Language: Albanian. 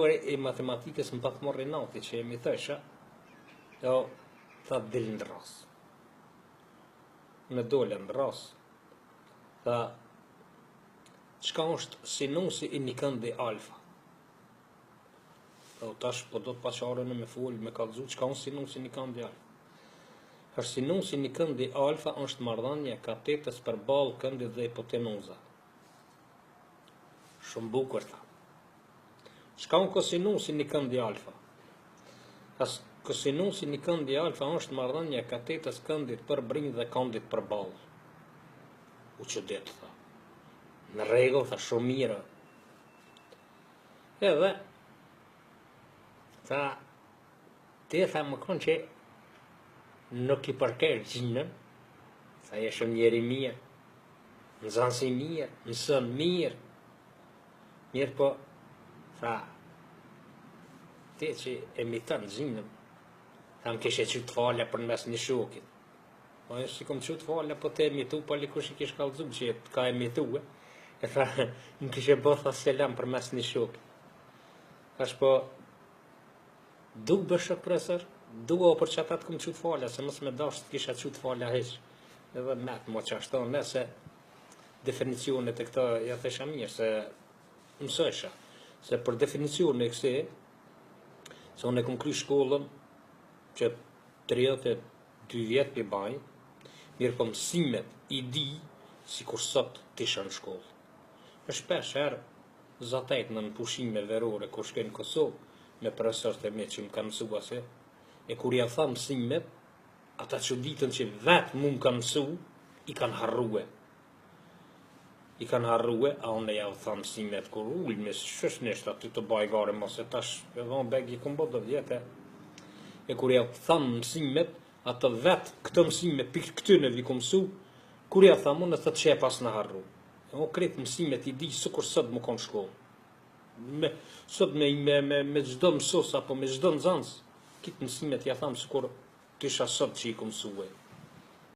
E matematikës më pak morri nati që jemi thësha, jo, tha del në ras. Në dole në ras, tha, qka është sinusi i një këndi alfa? Tha, tash po do të paqarën me full, me kallëzu, qka është sinusi i një këndi alfa? Është sinusi i një këndi alfa është marrëdhënia e katetës përballë këndit dhe hipotenuza. Shumë bukur tha. Çka unë kosinusi një këndi alfa? Kosinusi një këndi alfa është marrëdhënia e katetës këndit për brinj dhe këndit për ballë. U çudet tha. Në rregull tha, shumë mirë. Edhe tha, ti tha më kon që nuk i përker gjinën, tha je shumë njeri mirë, nxënës i mirë, mëson mirë. Mirë po, tha, ti që emiton gjinën, tha më kishe qytë falja për mes një shokit. Po e që kom qytë falja, po te emitu, po likush i kish kallëzu që ka emitu, e tha, më kishe botha selam për mes një shokit. Thash po, du bëshë profesor, du o për që ata të kom qytë falja, se mos me dash të kisha qytë falja heq. Edhe metë mo që ashton, nëse definicionet e këta, ja thesha mirë, se mësësha, se për definicionet e kësi, se unë e kom kry shkollën që 32 vjetë për baj, mirë po mësimet i di si kur sot të isha në shkollë. E shpesh herë, zatajt në pushime verore, kur shkej në Kosovë, me profesorët e mi që më kanë mësu ase, e kur ja tha mësimet, ata që ditën që vetë mu më kanë mësu, i kanë harrue. I kanë harrue, a unë ja u tha mësimet, kur ullë me shëshnisht aty të baj gare, mos e tash, e dhonë begi i këmbo dhe vjetë, e kur ja u tha mësimet, ata vetë këtë mësimet, për këtyne vi ku mësu, kur ja tha mund e të që e pas në harru. E o kretë mësimet i di, së kur sot më konë shkollë. Sot me gjdo mësos, apo me gjdo nëzans, kitë mësimet ja thamë së kur të isha sot që i ku mësue.